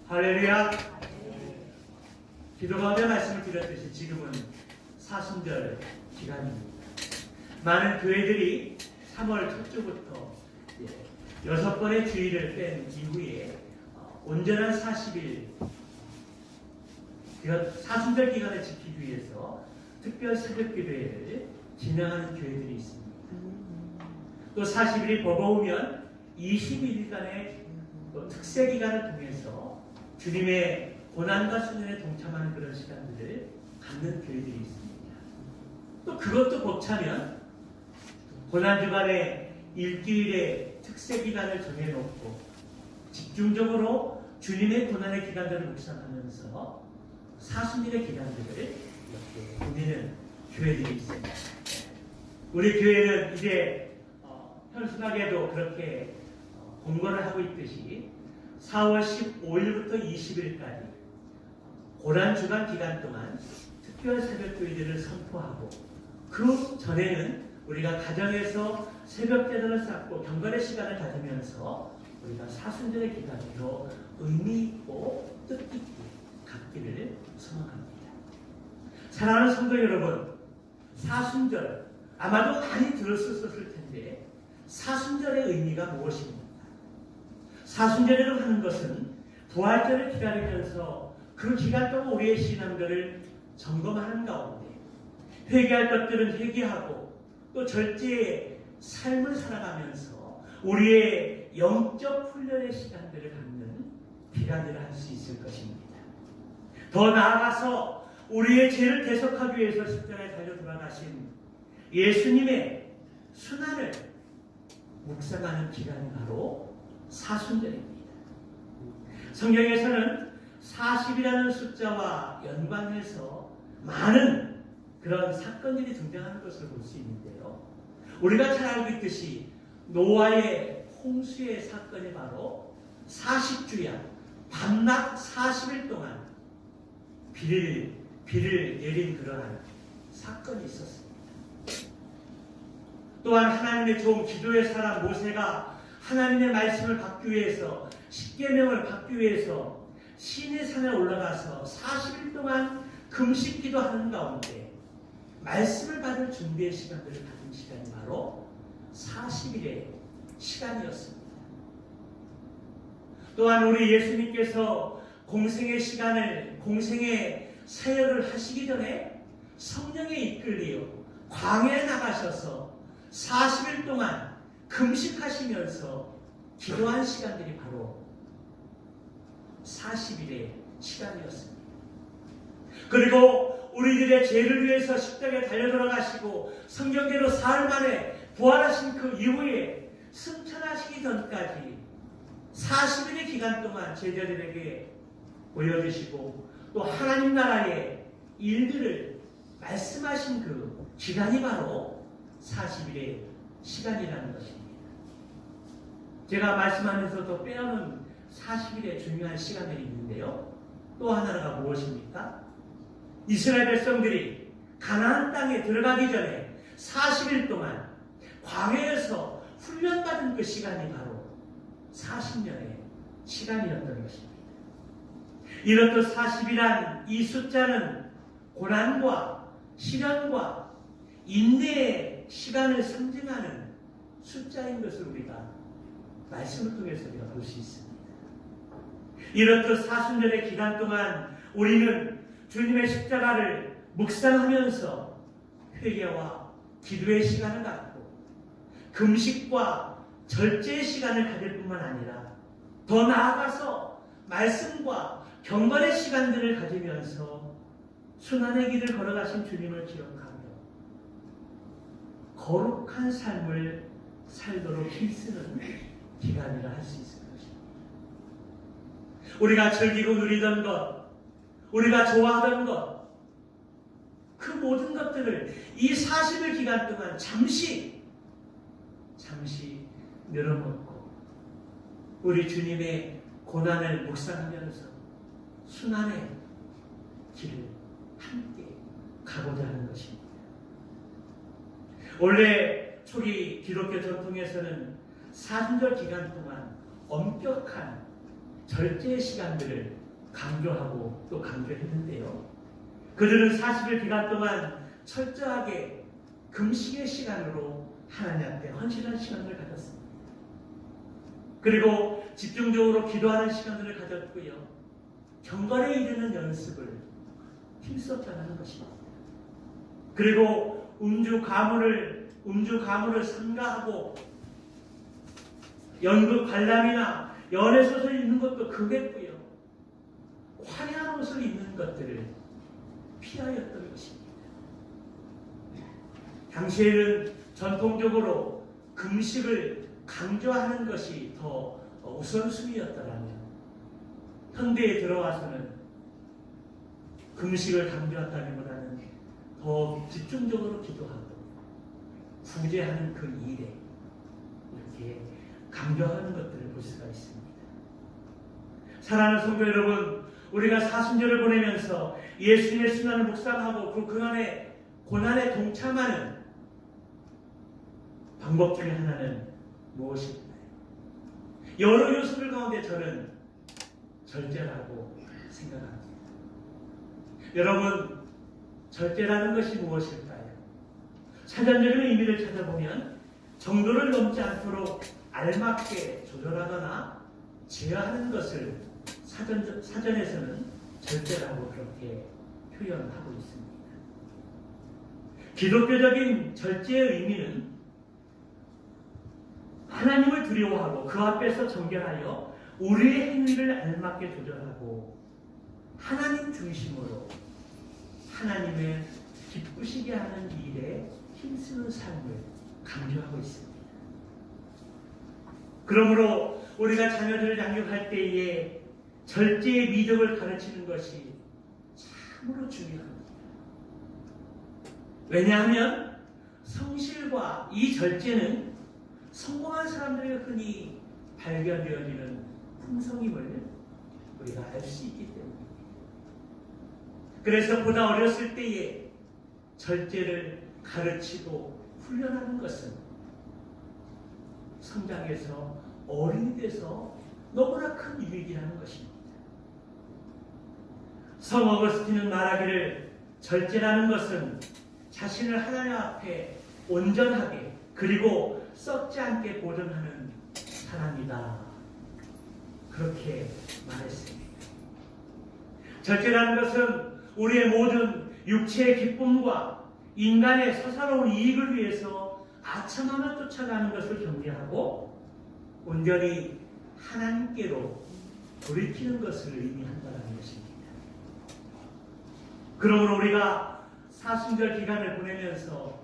할렐루야. 기도하며 말씀을 드렸듯이 지금은 사순절 기간입니다. 많은 교회들이 3월 첫 주부터 6번의 주일을 뺀 이후에 온전한 40일 사순절 기간을 지키기 위해서 특별 새벽 기도회를 진행하는 교회들이 있습니다. 또 40일이 버거우면 21일간의 특세 기간을 통해서 주님의 고난과 순환에 동참하는 그런 시간들을 갖는 교회들이 있습니다. 또 그것도 벅차면 고난주간에 일주일의 특세 기간을 정해놓고 집중적으로 주님의 고난의 기간들을 묵상하면서 사순일의 기간들을 이렇게 보내는 교회들이 있습니다. 우리 교회는 이제 현순하게도 그렇게 공고를 하고 있듯이 4월 15일부터 20일까지 고난주간 기간 동안 특별 새벽교회들을 선포하고 그 전에는 우리가 가정에서 새벽 제단을 쌓고 경건의 시간을 가지면서 우리가 사순절의 기간으로 의미 있고 뜻깊게 갖기를 소망합니다. 사랑하는 성도 여러분, 사순절 아마도 많이 들었었을 텐데 사순절의 의미가 무엇입니까? 사순절이라고 하는 것은 부활절을 기다리면서 그 기간 동안 우리의 신앙들을 점검하는 가운데 회개할 것들은 회개하고 또 절제의 삶을 살아가면서 우리의 영적 훈련의 시간들을 갖는 기간이라 할 수 있을 것입니다. 더 나아가서 우리의 죄를 대속하기 위해서 십자가에 달려 돌아가신 예수님의 순환을 묵상하는 기간이 바로 사순절입니다. 성경에서는 40이라는 숫자와 연관해서 많은 그런 사건들이 등장하는 것을 볼 수 있는데요. 우리가 잘 알고 있듯이 노아의 홍수의 사건이 바로 40주야 밤낮 40일 동안 비를 내린 그러한 사건이 있었습니다. 또한 하나님의 종 기도의 사람 모세가 하나님의 말씀을 받기 위해서 십계명을 받기 위해서 시내 산에 올라가서 40일 동안 금식 기도하는 가운데 말씀을 받을 준비의 시간들을 가진 시간이 바로 40일의 시간이었습니다. 또한 우리 예수님께서 공생의 사역을 하시기 전에 성령에 이끌리어 광야에 나가셔서 40일 동안 금식하시면서 기도한 시간들이 바로 40일의 시간이었습니다. 그리고 우리들의 죄를 위해서 십자가에 달려 돌아가시고 성경대로 사흘 만에 부활하신 그 이후에 승천하시기 전까지 40일의 기간 동안 제자들에게 보여주시고 또 하나님 나라의 일들을 말씀하신 그 기간이 바로 40일의 시간이라는 것입니다. 제가 말씀하면서도 빼어는 40일의 중요한 시간들이 있는데요. 또 하나가 무엇입니까? 이스라엘 백성들이 가나안 땅에 들어가기 전에 40일 동안 광야에서 훈련받은 그 시간이 바로 40년의 시간이었던 것입니다. 이렇듯 40이란 이 숫자는 고난과 시련과 인내의 시간을 상징하는 숫자인 것을 우리가 말씀을 통해서 우리가 볼 수 있습니다. 이렇듯 사순절의 기간 동안 우리는 주님의 십자가를 묵상하면서 회개와 기도의 시간을 갖고 금식과 절제의 시간을 가질 뿐만 아니라 더 나아가서 말씀과 경건의 시간들을 가지면서 순환의 길을 걸어가신 주님을 기억하며 거룩한 삶을 살도록 힘쓰는 기간이라 할 수 있을 것입니다. 우리가 즐기고 누리던 것, 우리가 좋아하던 것, 그 모든 것들을 이 40일 기간 동안 잠시 늘어놓고 우리 주님의 고난을 묵상하면서 순환의 길을 함께 가고자 하는 것입니다. 원래 초기 기독교 전통에서는 사순절 기간 동안 엄격한 절제의 시간들을 강조하고 또 강조했는데요. 그들은 40일 기간 동안 철저하게 금식의 시간으로 하나님 앞에 헌신한 시간을 가졌습니다. 그리고 집중적으로 기도하는 시간들을 가졌고요. 경건에 이르는 연습을 힘썼다는 것입니다. 그리고 음주 가물을 삼가하고 연극 관람이나 연애소설 읽는 것도 그랬고요. 화려한 옷을 입는 것들을 피하였던 것입니다. 당시에는 전통적으로 금식을 강조하는 것이 더 우선순위였더라면 현대에 들어와서는 금식을 강조한다기보다는 더 집중적으로 기도하고 구제하는 그 일에 이렇게 강조하는 것들을 볼 수가 있습니다. 사랑하는 성도 여러분, 우리가 사순절을 보내면서 예수님의 순환을 묵상하고 그 고난에 동참하는 방법 중에 하나는 무엇일까요? 여러 요소들 가운데 저는 절제라고 생각합니다. 여러분, 절제라는 것이 무엇일까요? 사전적인 의미를 찾아보면 정도를 넘지 않도록 알맞게 조절하거나 제어하는 것을 사전에서는 절제라고 그렇게 표현하고 있습니다. 기독교적인 절제의 의미는 하나님을 두려워하고 그 앞에서 정결하여 우리의 행위를 알맞게 조절하고 하나님 중심으로 하나님의 기쁘시게 하는 일에 힘쓰는 삶을 강조하고 있습니다. 그러므로 우리가 자녀들을 양육할 때에 절제의 미덕을 가르치는 것이 참으로 중요합니다. 왜냐하면 성실과 이 절제는 성공한 사람들에게 흔히 발견되어지는 품성임을 우리가 알 수 있기 때문입니다. 그래서 보다 어렸을 때에 절제를 가르치고 훈련하는 것은 성장해서 어른이 돼서 너무나 큰 유익이라는 것입니다. 성 어거스틴은 말하기를 절제라는 것은 자신을 하나님 앞에 온전하게 그리고 썩지 않게 보존하는 사람이다. 그렇게 말했습니다. 절제라는 것은 우리의 모든 육체의 기쁨과 인간의 서사로운 이익을 위해서 아첨하며 쫓아가는 것을 경계하고 온전히 하나님께로 돌이키는 것을 의미한다는 것입니다. 그러므로 우리가 사순절 기간을 보내면서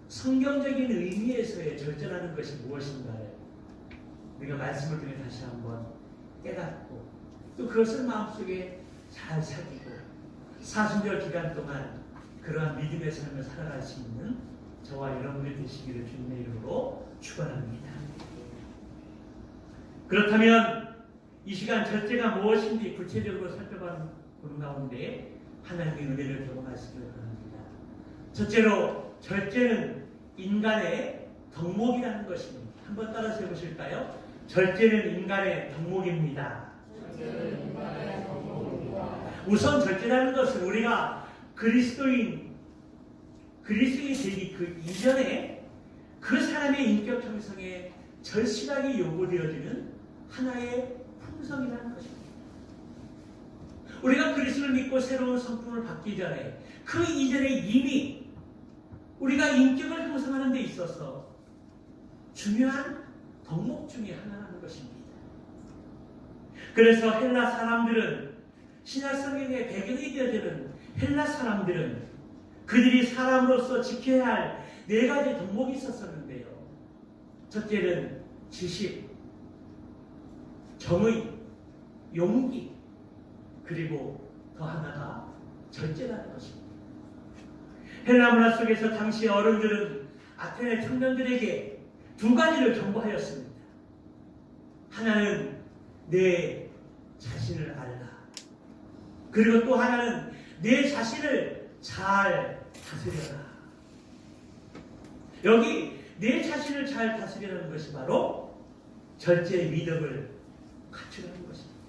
성경적인 의미에서의 절제라는 것이 무엇인가요? 우리가 말씀을 통해 다시 한번 깨닫고 또 그것을 마음속에 잘 새기고 사순절 기간 동안 그러한 믿음의 삶을 살아갈 수 있는 저와 여러분이 되시기를 주님의 이름으로 축원합니다. 그렇다면 이 시간 절제가 무엇인지 구체적으로 살펴보는 가운데 하나님의 은혜를 경험하시길 바랍니다. 첫째로 절제는 인간의 덕목이라는 것입니다. 한번 따라서 해보실까요? 절제는 인간의 덕목입니다. 우선 절제라는 것은 우리가 그리스도인 되기 그 이전에 그 사람의 인격 형성에 절실하게 요구되어지는 하나의 품성이라는 것입니다. 우리가 그리스도를 믿고 새로운 성품을 받기 전에 그 이전에 이미 우리가 인격을 형성하는 데 있어서 중요한 덕목 중에 하나라는 것입니다. 그래서 헬라 사람들은 신약 성경의 배경이 되어지는 헬라 사람들은 그들이 사람으로서 지켜야 할 네 가지 덕목이 있었었는데요. 첫째는 지식, 정의, 용기, 그리고 더 하나가 절제라는 것입니다. 헬라 문화 속에서 당시 어른들은 아테네 청년들에게 두 가지를 경고하였습니다. 하나는 내 자신을 알라. 그리고 또 하나는 내 자신을 잘 다스려라. 여기 내 자신을 잘 다스리라는 것이 바로 절제의 미덕을 갖추라는 것입니다.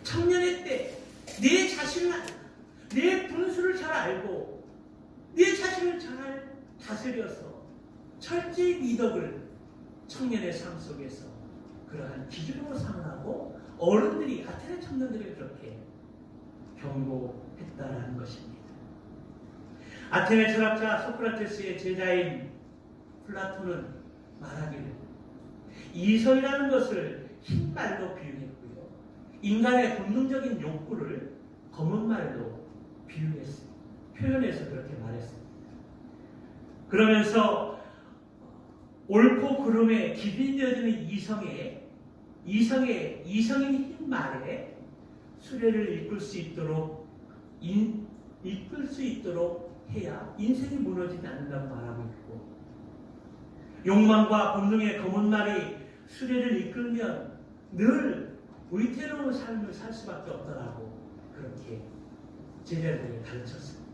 청년의 때 내 자신을 알고 내 분수를 잘 알고 내 자신을 잘 다스려서 철저히 미덕을 청년의 삶 속에서 그러한 기준으로 삼으라고 어른들이 아테네 청년들을 그렇게 경고했다라는 것입니다. 아테네 철학자 소크라테스의 제자인 플라톤은 말하기를 이성이라는 것을 흰 말로 비유했고요. 인간의 본능적인 욕구를 검은 말로 비유했습니다. 표현해서 그렇게 말했습니다. 그러면서 옳고 그름에 기빈되어지는 이성인 흰 말에 수레를 이끌 수 있도록 해야 인생이 무너지지 않는다고 말하고 있고, 욕망과 본능의 검은 말이 수레를 이끌면 늘 위태로운 삶을 살 수밖에 없다라고 그렇게 제자들에게 가르쳤습니다.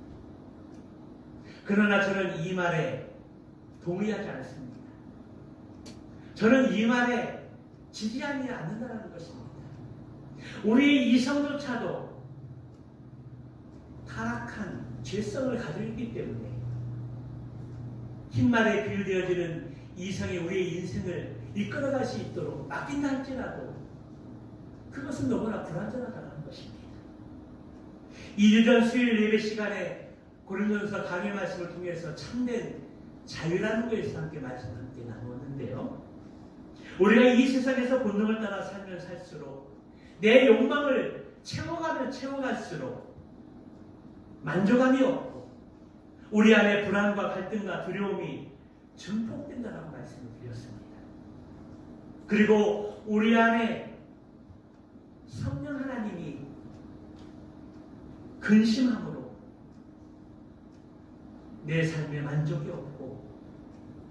그러나 저는 이 말에 동의하지 않습니다. 저는 이 말에 지지하지 않는다는 것입니다. 우리의 이성조차도 타락한 죄성을 가지고 있기 때문에 흰말에 비유되어지는 이성이 우리의 인생을 이끌어갈 수 있도록 맡긴다 할지라도 그것은 너무나 불완전하다는 것입니다. 2주 전 수요일 예배 시간에 고린도전서 강의 말씀을 통해서 참된 자유라는 것에서 함께 말씀 함께 나누었는데요. 우리가 이 세상에서 본능을 따라 살면 살수록 내 욕망을 채워가면 채워갈수록 만족감이 없고 우리 안에 불안과 갈등과 두려움이 증폭된다는 말씀을 드렸습니다. 그리고 우리 안에 성령 하나님이 근심함으로 내 삶에 만족이 없고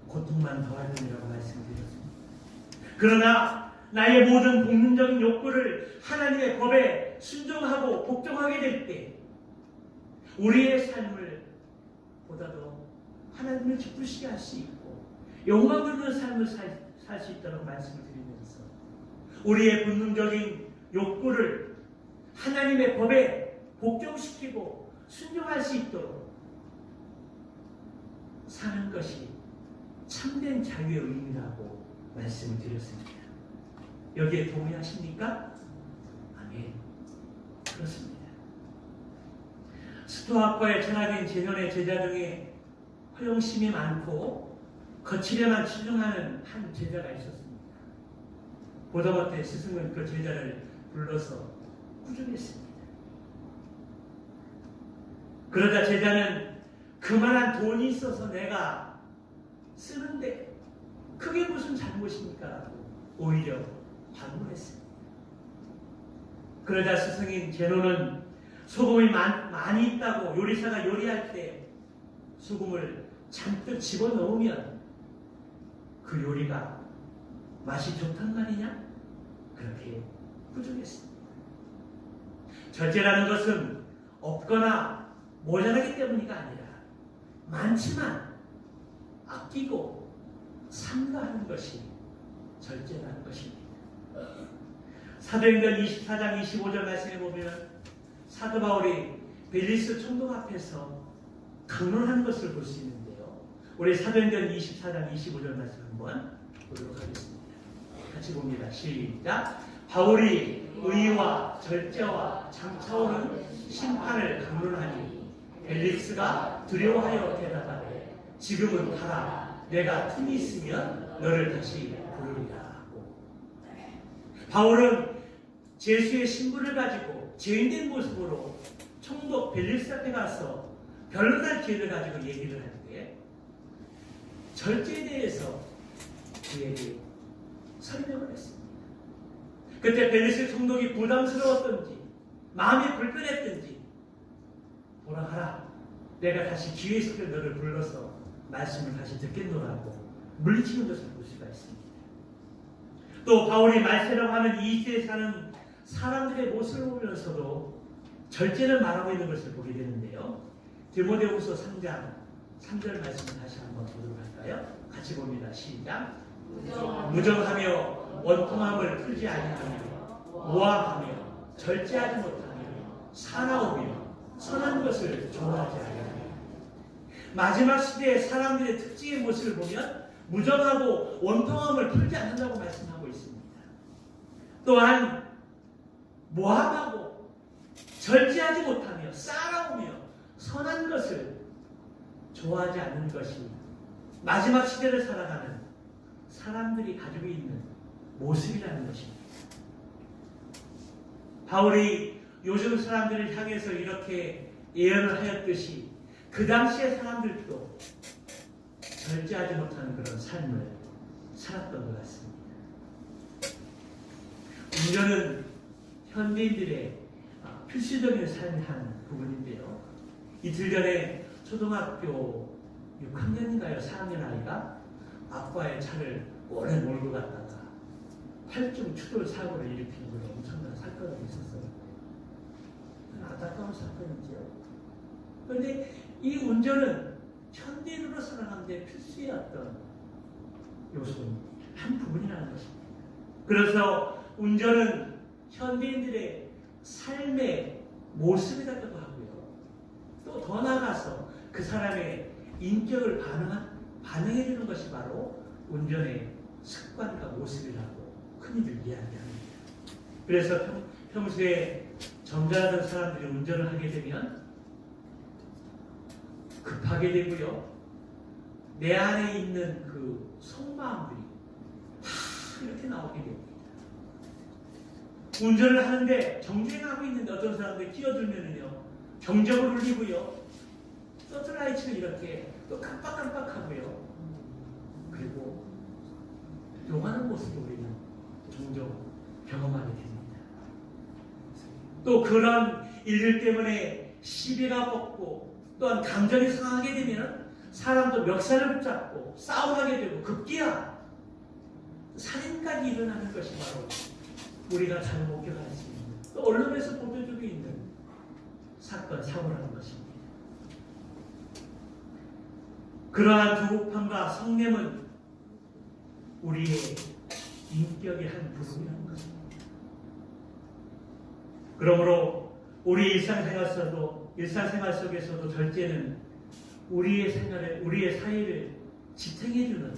고통만 더하느니라고 말씀드렸습니다. 그러나 나의 모든 본능적인 욕구를 하나님의 법에 순종하고 복종하게 될 때 우리의 삶을 보다도 하나님을 기쁘시게 할 수 있고 영광 있는 삶을 살 수 있다고 말씀을 드리면서 우리의 본능적인 욕구를 하나님의 법에 복종시키고 순종할 수 있도록 사는 것이 참된 자유의 의미라고 말씀을 드렸습니다. 여기에 동의하십니까? 아멘. 그렇습니다. 스토아과의 철학인 제논의 제자 중에 허영심이 많고 거칠에만 치중하는 한 제자가 있었습니다. 보다못해 스승은 그 제자를 불러서 꾸중했습니다. 그러자 제자는 그만한 돈이 있어서 내가 쓰는데 그게 무슨 잘못입니까? 라고 오히려 반문했습니다. 그러자 스승인 제논은 소금이 많이 있다고 요리사가 요리할 때 소금을 잔뜩 집어넣으면 그 요리가 맛이 좋단 말이냐? 그렇게 꾸중했습니다. 절제라는 것은 없거나 모자라기 때문이가 아니라 많지만 아끼고 삼가하는 것이 절제라는 것입니다. 사도행전 24장 25절 말씀에 보면 사도 바울이 벨리스 총독 앞에서 강론하는 것을 볼 수 있는데요. 우리 사도행전 24장 25절 말씀 한번 보도록 하겠습니다. 같이 봅니다. 시작. 바울이 의와 절제와 장차오는 심판을 강론하니 벨릭스가 두려워하여 대답하되 지금은 가라. 내가 틈이 있으면 너를 다시 부르리라 하고, 바울은 제수의 신분을 가지고 죄인된 모습으로 총독 벨릭스 앞에 가서 변론할 기회를 가지고 얘기를 하는데 절제에 대해서 그에게 설명을 했습니다. 그때 벨릭스 총독이 부담스러웠던지 마음이 불편했던지 돌아가라. 내가 다시 기회 있을 때 너를 불러서 말씀을 다시 듣겠노라고 물리치는 것을 볼 수가 있습니다. 또 바울이 말세라고 하는 이 시대에 사는 사람들의 모습을 보면서도 절제를 말하고 있는 것을 보게 되는데요. 디모데후서 3장 3절 말씀을 다시 한번 보도록 할까요? 같이 봅니다. 시작. 무정하며 원통함을 풀지 아니하며 모함하며 절제하지 못하며 살아오며 선한 것을 좋아하지 아니하며. 마지막 시대의 사람들의 특징의 모습을 보면 무정하고 원통함을 풀지 않는다고 말씀하고 있습니다. 또한 모함하고 절제하지 못하며 살아오며 선한 것을 좋아하지 않는 것이 마지막 시대를 살아가는 사람들이 가지고 있는 모습이라는 것입니다. 바울이 요즘 사람들을 향해서 이렇게 예언을 하였듯이 그 당시의 사람들도 절제하지 못하는 그런 삶을 살았던 것 같습니다. 운전은 현대인들의 필수적인 삶의 한 부분인데요. 이틀 전에 초등학교 6학년인가요? 4학년 아이가 아빠의 차를 오래 몰고 갔다가 8중 추돌 사고를 일으킨 그런 엄청난 사건이 있었어요. 안타까운 사건이지요. 그런데 이 운전은 현대인으로 살아가는 데 필수의 어떤 요소인 한 부분이라는 것입니다. 그래서 운전은 현대인들의 삶의 모습이라고도 하고요. 또 더 나아가서 그 사람의 인격을 반영해주는 것이 바로 운전의 습관과 모습이라고 흔히들 이야기합니다. 그래서 평소에 점잖은 사람들이 운전을 하게 되면 급하게 되고요. 내 안에 있는 그 속마음들이 다 이렇게 나오게 됩니다. 운전을 하는데 정주행하고 있는데 어떤 사람들이 끼어들면은요 경적을 울리고요. 서트라이트를 이렇게 또 깜빡깜빡하고요. 그리고 용하는 모습을 우리는 종종 경험하게 됩니다. 또 그런 일들 때문에 시비가 뻗고 또한 감정이 상하게 되면 사람도 멱살을 붙잡고 싸움하게 되고 급기야 살인까지 일어나는 것이 바로 우리가 잘 목격할 수 있는 또 언론에서 보도되고 있는 사건, 사고라는 것입니다. 그러한 조급함과 성냄은 우리의 인격의 한 부분이라는 것입니다. 그러므로 우리 일상생활 속에서도 절제는 우리의 사회를 지탱해주는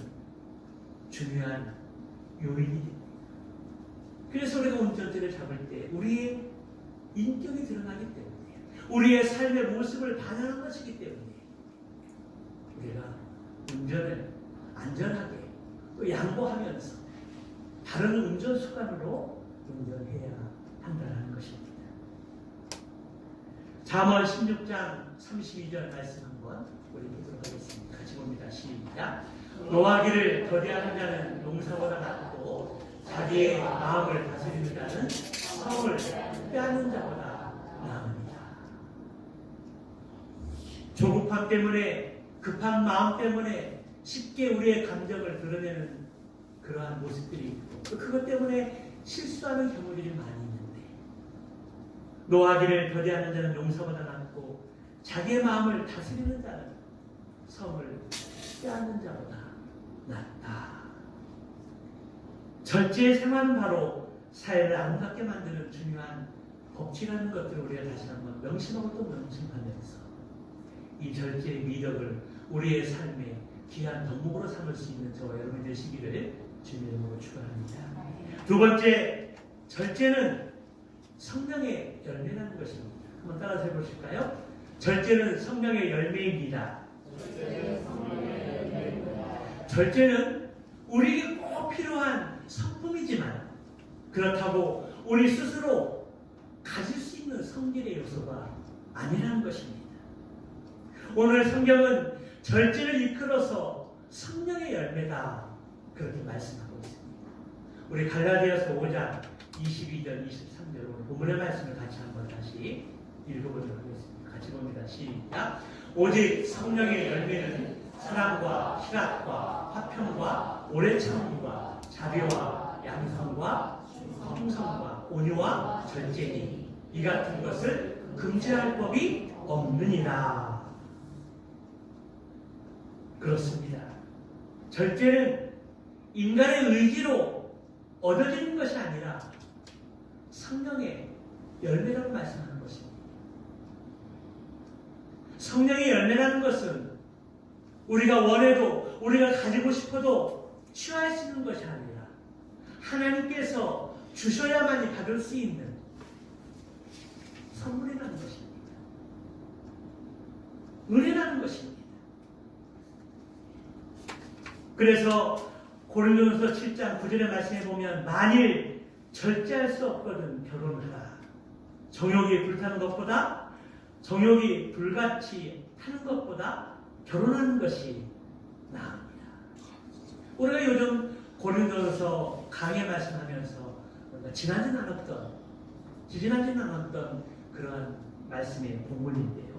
중요한 요인이 됩니다. 그래서 우리가 운전대를 잡을 때 우리의 인격이 드러나기 때문에 우리의 삶의 모습을 반영하는 것이기 때문에 우리가 운전을 안전하게 또 양보하면서 다른 운전 습관으로 운전해야 한다는 것입니다. 잠언 16장 32절 말씀 한번 우리 보도록 하겠습니다. 같이 봅니다. 시작. 노하기를 더디하는 자는 용사보다 낫고 자기의 마음을 다스리는 자는 성을 빼앗는 자보다 나으니라. 조급함 때문에 급한 마음 때문에 쉽게 우리의 감정을 드러내는 그러한 모습들이 있고 또 그것 때문에 실수하는 경우들이 많이 있는데 노하기를 더디하는 자는 용사보다 낫고 자기의 마음을 다스리는 자는 성을 빼앗는 자보다 낫다. 절제의 생활은 바로 사회를 아름답게 만드는 중요한 법칙이라는 것들을 우리가 다시 한번 명심하고 또 명심하면서 이 절제의 미덕을 우리의 삶에 귀한 덕목으로 삼을 수 있는 저와 여러분이 되시기를 주님의 이름으로 축원합니다. 두 번째, 절제는 성령의 열매라는 것입니다. 한번 따라서 해보실까요? 절제는 성령의 열매입니다. 절제는 우리에게 꼭 필요한 성품이지만 그렇다고 우리 스스로 가질 수 있는 성질의 요소가 아니라는 것입니다. 오늘 성경은 절제를 이끌어서 성령의 열매다 그렇게 말씀하고 있습니다. 우리 갈라디아서 5장 22절 23절 오늘 본문의 말씀을 같이 한번 다시 읽어보도록 하겠습니다. 같이 봅니다. 시작. 오직 성령의 열매는 사랑과 희락과 화평과 오래 참음과 자비와 양성과 형성과 온유와 절제니 이 같은 것을 금지할 법이 없느니라. 그렇습니다. 절제는 인간의 의지로 얻어지는 것이 아니라 성령의 열매라고 말씀하는 것입니다. 성령의 열매라는 것은 우리가 원해도 우리가 가지고 싶어도 취할 수 있는 것이 아니라 하나님께서 주셔야만이 받을 수 있는 선물이라는 것입니다. 은혜라는 것입니다. 그래서 고린도전서 7장 9절의 말씀에 보면 만일 절제할 수 없거든 결혼하라. 정욕이 불타는 것보다 정욕이 불같이 타는 것보다 결혼하는 것이 나옵니다. 우리가 요즘 고린도전서 강의 말씀하면서 지나진 않았던 그러한 말씀의 본문인데요.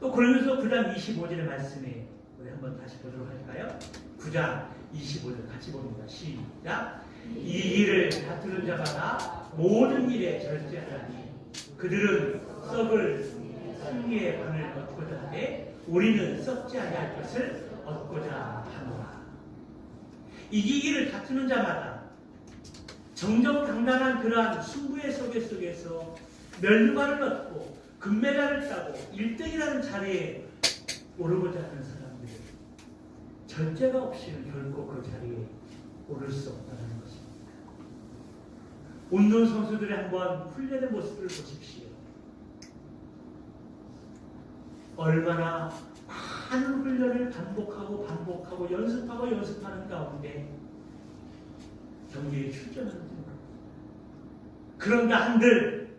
또 고린도전서 9장 25절의 말씀에 우리 한번 다시 보도록 할까요? 9장 25절 같이 봅니다. 시작. 이 일을 다투는 자마다 모든 일에 절제하라니 그들은 썩을 승리의 관을 얻고자 하되 우리는 썩지 아니할 것을 얻고자 하노라. 이기기를 다투는 자마다 정정당당한 그러한 승부의 속에서 멸류관을 얻고 금메달을 따고 1등이라는 자리에 오르고자 하는 사람들이 절제가 없이는 결코 그 자리에 오를 수 없다는 것입니다. 운동선수들의 한번 훈련의 모습을 보십시오. 얼마나 많은 훈련을 반복하고 연습하는 가운데 경기에 출전하는지 모릅니다. 그런가 한들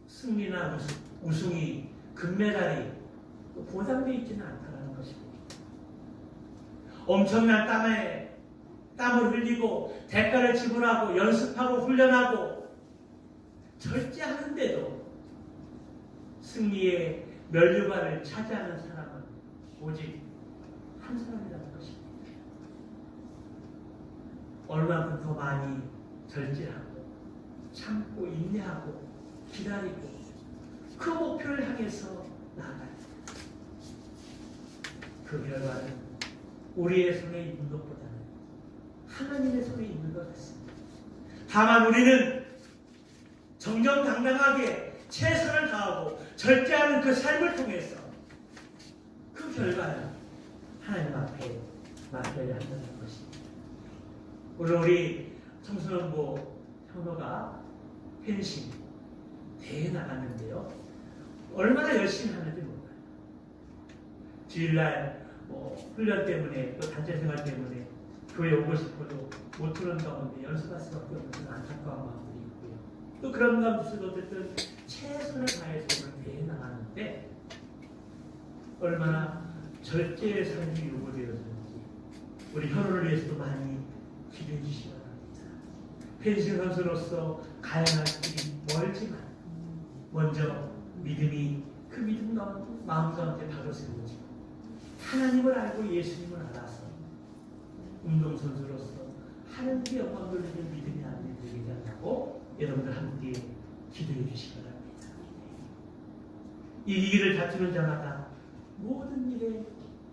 승리나 우승이 금메달이 보장되어 있지는 않다는 것입니다. 엄청난 땀을 흘리고 대가를 지불하고 연습하고 훈련하고 절제하는데도 승리의 멸류관을 차지하는 사람은 오직 한 사람이라는 것입니다. 얼마만큼 더 많이 절제하고 참고 인내하고 기다리고 그 목표를 향해서 나아가요. 그 결과는 우리의 손에 있는 것보다는 하나님의 손에 있는 것 같습니다. 다만 우리는 정정당당하게 최선을 다하고 절제하는 그 삶을 통해서 그 결과는 하나님 앞에 맡겨야 한다는 것입니다. 오늘 우리 청소년부 현호가 펜싱 대회에 나갔는데요. 얼마나 열심히 하는지 몰라요. 주일날 훈련 때문에 또 단체 생활 때문에 교회 오고 싶어도 못 오는 가운데 연습할 수밖에 없는 안타까운 마음이 있고요. 또 그런 가운데서 어쨌든 최선을 다해서 오늘 대회에 나가는데 얼마나 절제의 삶이 요구되었는지 우리 현호를 위해서도 많이 기도해 주시기 바랍니다. 펜싱 선수로서 가야 할 길이 멀지만 먼저 믿음이 그 믿음 마음 가운데 바로 세워지고 하나님을 알고 예수님을 알아서 운동선수로서 하나님께 영광 돌리는 믿음이 안에 되게 된다고 여러분들 함께 기도해 주시기 바랍니다. 이 길을 다투는 자마다 모든 일에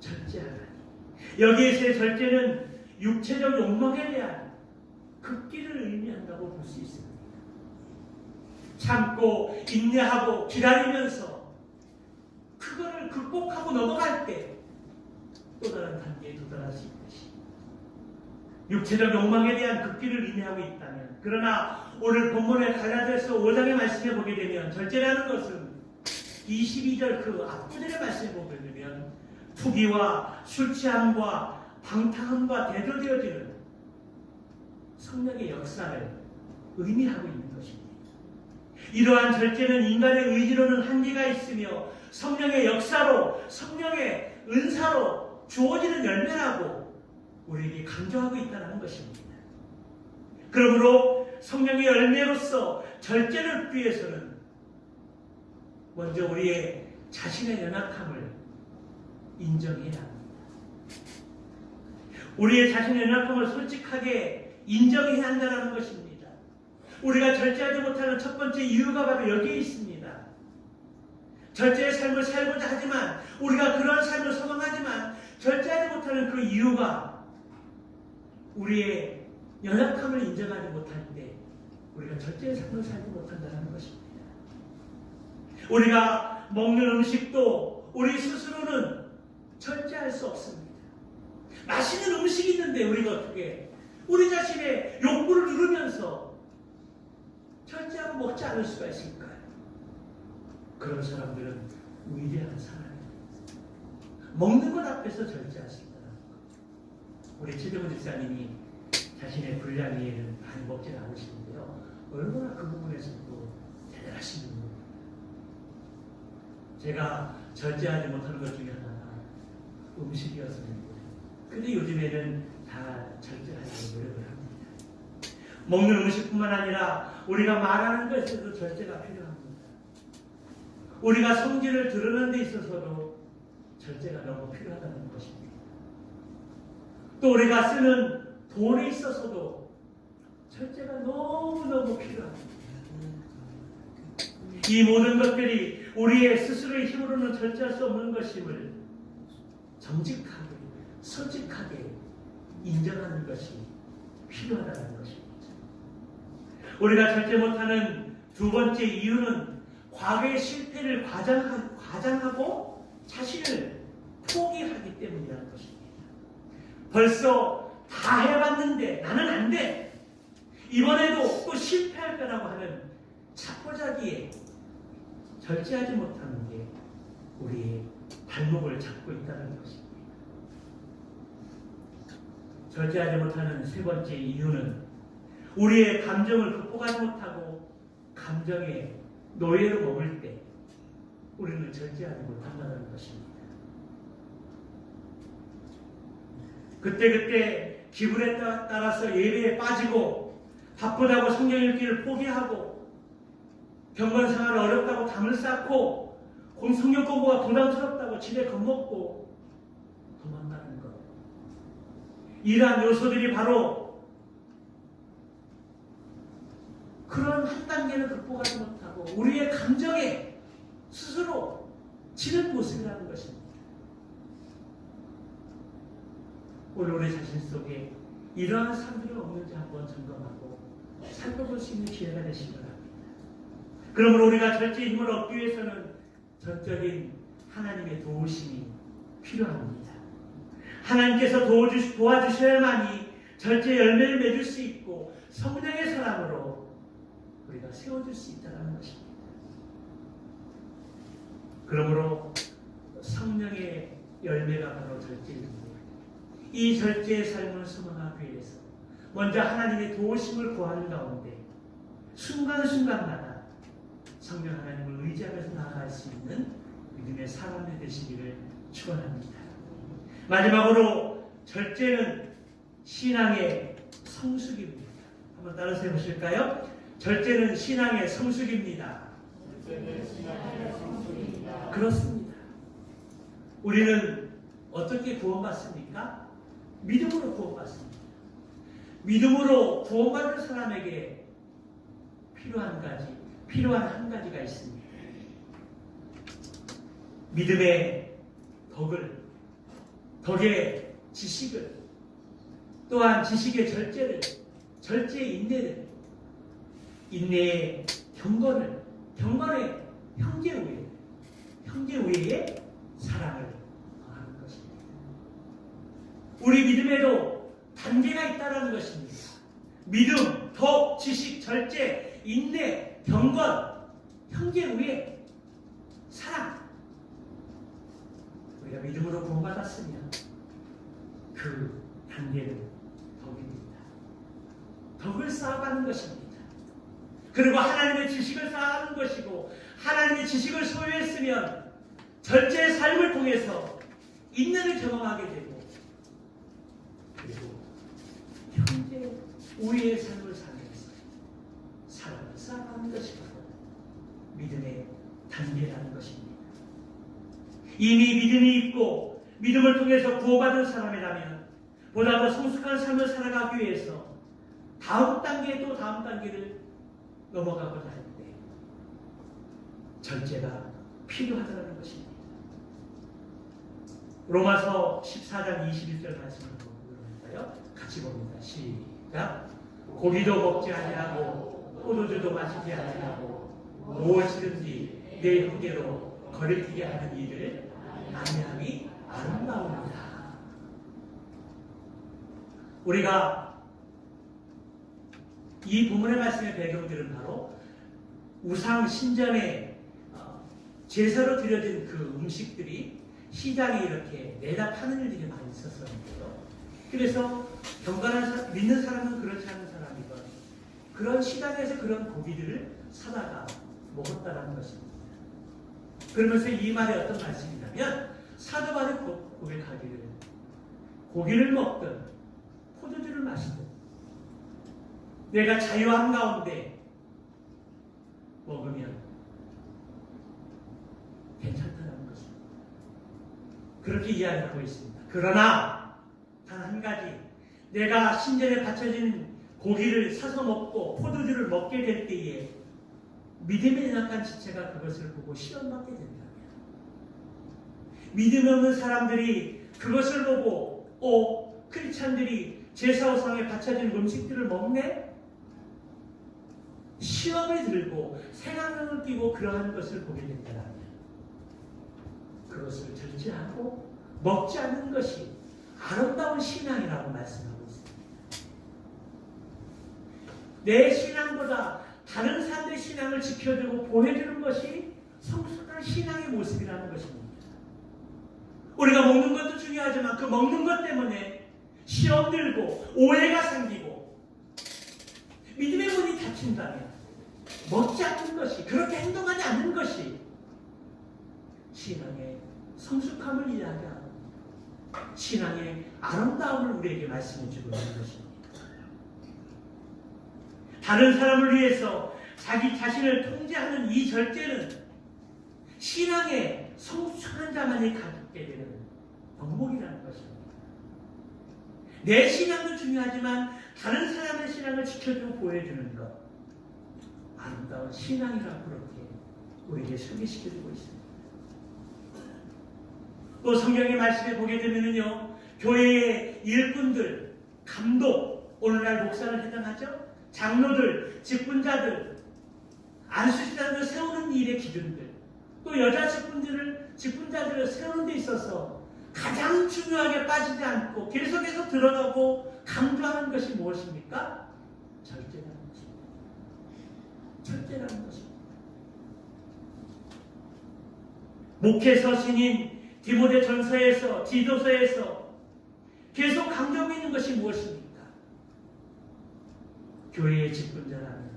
절제하라니. 여기에서의 절제는 육체적 욕망에 대한 극기를 의미한다고 볼 수 있습니다. 참고 인내하고 기다리면서 그거를 극복하고 넘어갈 때 또 다른 단계에 도달할 수 있듯이 육체적 욕망에 대한 극기를 의미하고 있다면, 그러나 오늘 본문의 갈라디아서 5장의 말씀에 보게 되면 절제라는 것은 22절 그 앞구절의 말씀에 보게 되면 투기와 술 취함과 방탕함과 대조되어지는 성령의 역사를 의미하고 있는 것입니다. 이러한 절제는 인간의 의지로는 한계가 있으며 성령의 역사로, 성령의 은사로 주어지는 열매라고 우리에게 강조하고 있다는 것입니다. 그러므로 성령의 열매로서 절제를 얻기 위해서는 먼저 우리의 자신의 연약함을 인정해야 합니다. 우리의 자신의 연약함을 솔직하게 인정해야 한다는 것입니다. 우리가 절제하지 못하는 첫 번째 이유가 바로 여기에 있습니다. 절제의 삶을 살고자 하지만, 우리가 그런 삶을 소망하지만 절제하지 못하는 그 이유가 우리의 연약함을 인정하지 못할 때 우리가 절제 절제의 삶을 살지 못한다는 것입니다. 우리가 먹는 음식도 우리 스스로는 절제할 수 없습니다. 맛있는 음식이 있는데 우리가 어떻게 우리 자신의 욕구를 누르면서 절제하고 먹지 않을 수가 있을까요? 그런 사람들은 위대한 사람입니다. 먹는 것 앞에서 절제할 수 있다는 것. 우리 최정훈 집사님이 자신의 분량 이해는 많이 먹지 않으시는데요. 얼마나 그 부분에서도 대단하신 분입니다. 제가 절제하지 못하는 것 중에 하나가 음식이었습니다. 근데 요즘에는 다 절제하려고 노력을 합니다. 먹는 음식뿐만 아니라 우리가 말하는 것에도 절제가 필요합니다. 우리가 성질을 드러내는 데 있어서도 절제가 너무 필요하다는 것입니다. 또 우리가 쓰는 돈에 있어서도 절제가 너무너무 필요합니다. 이 모든 것들이 우리의 스스로의 힘으로는 절제할 수 없는 것임을 정직하게, 솔직하게 인정하는 것이 필요하다는 것입니다. 우리가 절제 못하는 두 번째 이유는 과거의 실패를 과장하고 자신을 포기하기 때문이라는 것입니다. 벌써 다 해봤는데 나는 안 돼. 이번에도 또 실패할 거라고 하는 자포자기에 절제하지 못하는 게 우리의 발목을 잡고 있다는 것입니다. 절제하지 못하는 세 번째 이유는 우리의 감정을 극복하지 못하고 감정의 노예로 머물 때 우리는 절제하지 못한다는 것입니다. 그때 기분에 따라서 예배에 빠지고 바쁘다고 성경 읽기를 포기하고 경건 생활이 어렵다고 담을 쌓고 성경 공부가 부담스럽다고 집에 겁먹고 도망가는 것. 이러한 요소들이 바로 그런 한 단계를 극복하지 못하고 우리의 감정에 스스로 지는 모습이라는 것입니다. 오늘 우리 자신 속에 이러한 삶들이 없는지 한번 점검하고 살펴볼 수 있는 기회가 되시기 바랍니다. 그러므로 우리가 절제의 힘을 얻기 위해서는 전적인 하나님의 도우심이 필요합니다. 하나님께서 도와주셔야만이 절제의 열매를 맺을 수 있고 성령의 사람으로 우리가 세워질 수 있다는 것입니다. 그러므로 성령의 열매가 바로 절제입니다. 이 절제의 삶을 소망하기 위해서 먼저 하나님의 도우심을 구하는 가운데 순간순간마다 성령 하나님을 의지하면서 나아갈 수 있는 믿음의 사람이 되시기를 축원합니다. 마지막으로 절제는 신앙의 성숙입니다. 한번 따라서 해보실까요? 절제는 신앙의 성숙입니다. 그렇습니다. 우리는 어떻게 구원받습니까? 믿음으로 구원받습니다. 믿음으로 구원받은 사람에게 필요한 한 가지가 있습니다. 믿음의 덕의 지식을, 또한 지식의 절제의 인내를, 인내의 경건의 형제 우애의 사랑을 하는 것입니다. 우리 믿음에도 단계가 있다는 것입니다. 믿음, 덕, 지식, 절제, 인내, 경건, 형제 우애, 사랑. 우리가 믿음으로 구원받았으면 그 단계는 덕입니다. 덕을 쌓아가는 것입니다. 그리고 하나님의 지식을 쌓아가는 것이고, 하나님의 지식을 소유했으면 절제의 삶을 통해서 인내를 경험하게 되고, 그리고 형제 우애의 삶을 살면서 사랑을 쌓아가는 것이 바로 믿음의 단계라는 것입니다. 이미 믿음이 있고 믿음을 통해서 구원받은 사람이라면 보다 더 성숙한 삶을 살아가기 위해서 다음 단계를 넘어가고자 할 때 절제가 필요하다는 것입니다. 로마서 14장 21절 말씀을 보실까요? 같이 봅니다. 시작. 고기도 먹지 아니하고 포도주도 마시지 아니하고 무엇이든지 내 형제로 거리끼게 하는 일을 아니함이 아름다웁니다. 우리가 이 부문의 말씀의 배경들은 바로 우상 신전에 제사로 드려진 그 음식들이 시장에 이렇게 내다 파는 일들이 많이 있었었는데요. 그래서 경건한 믿는 사람은 그렇지 않은 사람이건 그런 시장에서 그런 고기들을 사다가 먹었다는 것입니다. 그러면서 이 말이 어떤 말씀이냐면 사도 바울이 고백하기를 고기를 먹든 포도주를 마시든 내가 자유한 가운데 먹으면 괜찮다는 것입니다. 그렇게 이야기하고 있습니다. 그러나 단 한 가지, 내가 신전에 바쳐진 고기를 사서 먹고 포도주를 먹게 될 때에 믿음의 연약한 지체가 그것을 보고 시험받게 된다면, 믿음 없는 사람들이 그것을 보고 크리스찬들이 제사우상에 바쳐진 음식들을 먹네? 시험을 들고 생각력을 띄고 그러한 것을 보게 된다면 그것을 절제하고 먹지 않는 것이 아름다운 신앙이라고 말씀하고 있습니다. 내 신앙보다 다른 사람들의 신앙을 지켜주고 보호해주는 것이 성숙한 신앙의 모습이라는 것입니다. 우리가 먹는 것도 중요하지만 그 먹는 것 때문에 시험 들고 오해가 생기고 믿음의 문이 닫힌다면 먹지 않는 것이, 그렇게 행동하지 않는 것이 신앙의 성숙함을 이야기하고 신앙의 아름다움을 우리에게 말씀해 주고 있는 것입니다. 다른 사람을 위해서 자기 자신을 통제하는 이 절제는 신앙의 성숙한 자만이 갖게 되는 덕목이라는 것입니다. 내 신앙도 중요하지만 다른 사람의 신앙을 지켜주고 보여주는 것, 아름다운 신앙이라고 그렇게 우리에게 소개시켜주고 있습니다. 또 성경의 말씀에 보게 되면요, 교회의 일꾼들, 감독, 오늘날 목사를 해당하죠? 장로들, 직분자들, 안수신앙을 세우는 일의 기준들, 또 여자 직분자들을 세우는 데 있어서 가장 중요하게 빠지지 않고 계속해서 드러나고 강조하는 것이 무엇입니까? 절제라는 것입니다. 절제라는 것입니다. 목회 서신인 디모데 전서에서, 디도서에서 계속 강조하고 있는 것이 무엇입니까? 교회의 직분자라면,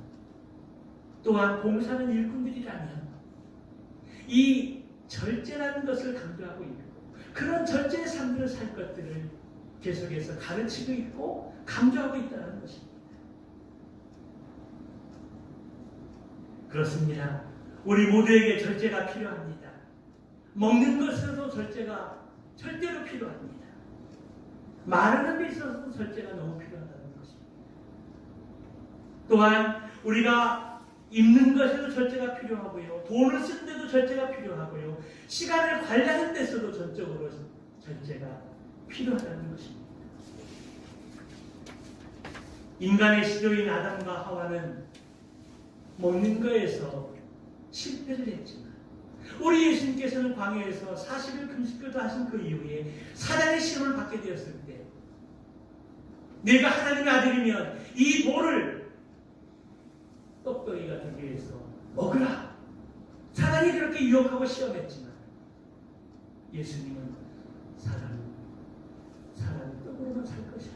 또한 봉사하는 일꾼들이라면 이 절제라는 것을 강조하고 있고, 그런 절제의 삶을 살 것들을 계속해서 가르치고 있고 강조하고 있다는 것입니다. 그렇습니다. 우리 모두에게 절제가 필요합니다. 먹는 것에서도 절제가 절대로 필요합니다. 말하는 데 있어서도 절제가 너무 필요하다는 것입니다. 또한 우리가 입는 것에도 절제가 필요하고요, 돈을 쓰는 데도 절제가 필요하고요, 시간을 관리하는 데서도 전적으로 절제가 필요하다는 것입니다. 인간의 시조인 아담과 하와는 먹는 거에서 실패를 했지만 우리 예수님께서는 광야에서 40일 금식기도 하신 그 이후에 사단의 시험을 받게 되었을 때, 내가 하나님의 아들이면 이 돌을 떡덩이가 되기 위해서 먹으라. 사단이 그렇게 유혹하고 시험했지만 예수님은 사람은 떡으로만 살 것이라,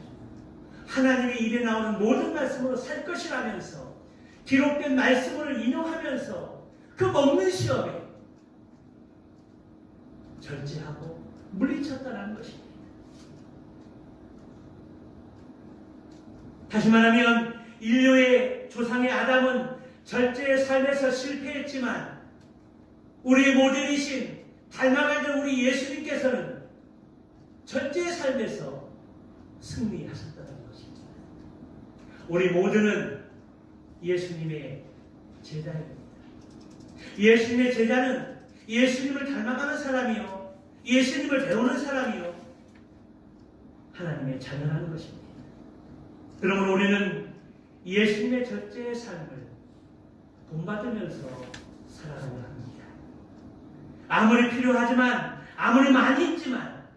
하나님의 입에 나오는 모든 말씀으로 살 것이라면서 기록된 말씀을 인용하면서 그 먹는 시험에 절제하고 물리쳤다는 것입니다. 다시 말하면 인류의 조상의 아담은 절제의 삶에서 실패했지만 우리의 모델이신 닮아가는 우리 예수님께서는 절제의 삶에서 승리하셨다는 것입니다. 우리 모두는 예수님의 제자입니다. 예수님의 제자는 예수님을 닮아가는 사람이요, 예수님을 배우는 사람이요, 하나님의 자녀라는 것입니다. 그러므로 우리는 예수님의 절제의 삶을 본받으면서 살아가야 합니다. 아무리 필요하지만, 아무리 많이 있지만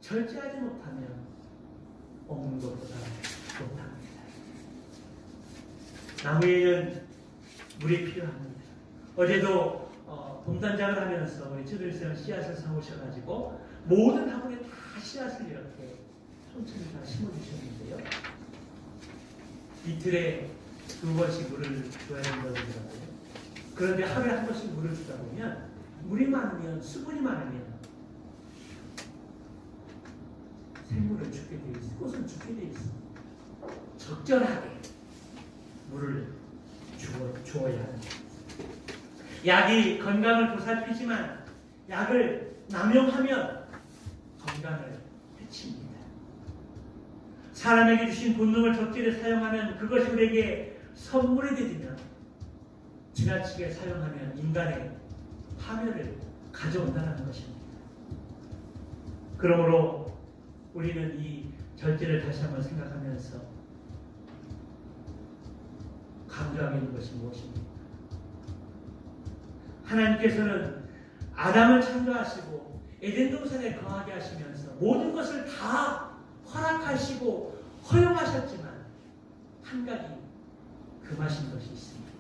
절제하지 못하면 없는 것보다 못합니다. 나무에는 물이 필요합니다. 어제도 봄단장을 하면서 우리 쯔들쌤 씨앗을 사오셔가지고 모든 화분에 다 씨앗을 이렇게 천천히 다 심어주셨는데요. 이틀에 2번씩 물을 줘야 된다고 그러더라고요. 그런데 하루에 한 번씩 물을 주다 보면 물이 많으면, 수분이 많으면 생물은 죽게 돼 있어. 꽃은 죽게 돼 있어. 적절하게 물을 주어야 합니다. 약이 건강을 보살피지만 약을 남용하면 건강을 해칩니다. 사람에게 주신 본능을 적절히 사용하면 그것이 우리에게 선물이 되지만 지나치게 사용하면 인간의 파멸을 가져온다는 것입니다. 그러므로 우리는 이 절제를 다시 한번 생각하면서 강조하고 있는 것이 무엇입니까? 하나님께서는 아담을 창조하시고 에덴 동산에 거하게 하시면서 모든 것을 다 허락하시고 허용하셨지만 한 가지 금하신 것이 있습니다.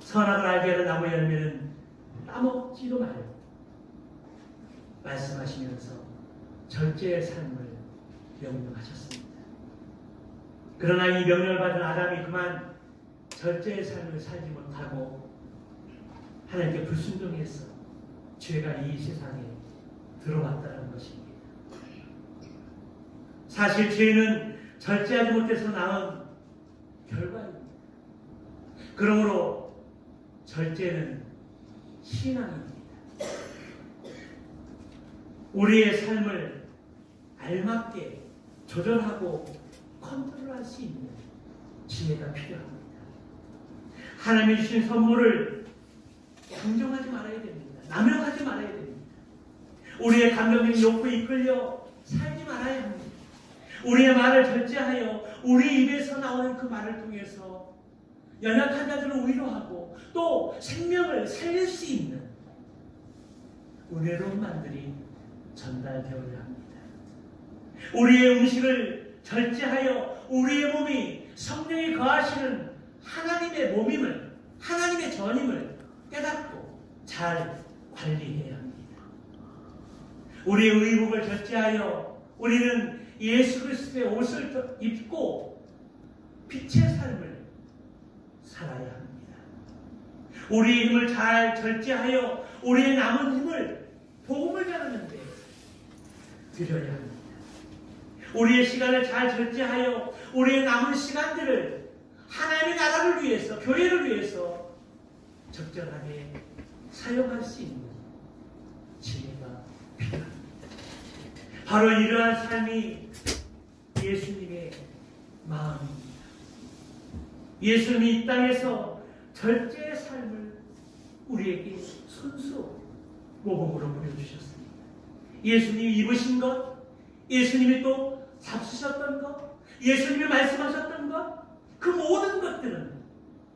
선악을 알게 하는 나무 열매는 따먹지도 말고 말씀하시면서 절제의 삶을 명령하셨습니다. 그러나 이 명령을 받은 아담이 그만 절제의 삶을 살지 못하고 하나님께 불순종해서 죄가 이 세상에 들어왔다는 것입니다. 사실 죄는 절제하지 못해서 낳은 결과입니다. 그러므로 절제는 신앙입니다. 우리의 삶을 알맞게 조절하고 컨트롤할 수 있는 지혜가 필요합니다. 하나님이 주신 선물을 양정하지 말아야 됩니다. 남용하지 말아야 됩니다. 우리의 감정적인 욕구에 이끌려 살지 말아야 합니다. 우리의 말을 절제하여 우리 입에서 나오는 그 말을 통해서 연약한 자들을 위로하고 또 생명을 살릴 수 있는 은혜로운 말들이 전달되어야 합니다. 우리의 음식을 절제하여 우리의 몸이 성령이 거하시는 하나님의 몸임을, 하나님의 전임을 깨닫고 잘 관리해야 합니다. 우리의 의복을 절제하여 우리는 예수 그리스도의 옷을 입고 빛의 삶을 살아야 합니다. 우리의 힘을 잘 절제하여 우리의 남은 힘을 복음을 전하는데 드려야 합니다. 우리의 시간을 잘 절제하여 우리의 남은 시간들을 하나님의 나라를 위해서, 교회를 위해서 적절하게 사용할 수 있는 지혜가 필요합니다. 바로 이러한 삶이 예수님의 마음입니다. 예수님이 이 땅에서 절제의 삶을 우리에게 손수 모범으로 보여주셨습니다. 예수님이 입으신 것, 예수님이 또 잡수셨던 것, 예수님이 말씀하셨던 것, 그 모든 것들은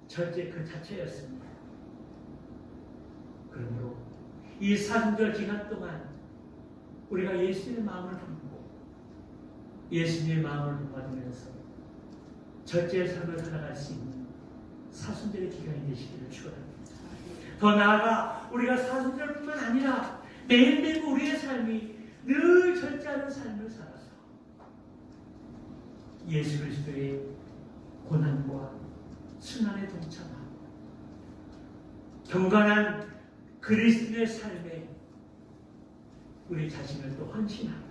절제 그 자체였습니다. 그러므로 이 사순절 기간 동안 우리가 예수님의 마음을 품고 예수님의 마음을 품어주면서 절제의 삶을 살아갈 수 있는 사순절의 기간이 되시기를 축원합니다. 더 나아가 우리가 사순절뿐만 아니라 매일매일 우리의 삶이 늘 절제하는 삶을 살아서 예수 그리스도의 고난과 순환에 동참하고 경건한 그리스도의 삶에 우리 자신을 또 헌신하고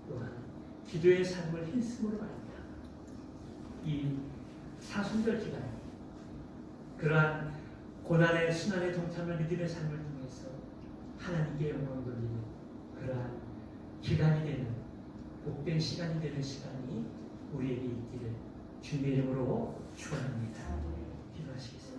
또한 기도의 삶을 힘쓰므로 말미암아 이 사순절 기간 그러한 고난의 순환에 동참을 믿음의 삶을 통해서 하나님께 영광을 돌리는 그러한 기간이 되는 복된 시간이 되는 시간이 우리에게 있기를 주님의 이름으로 축원합니다. 기도하시겠습니다.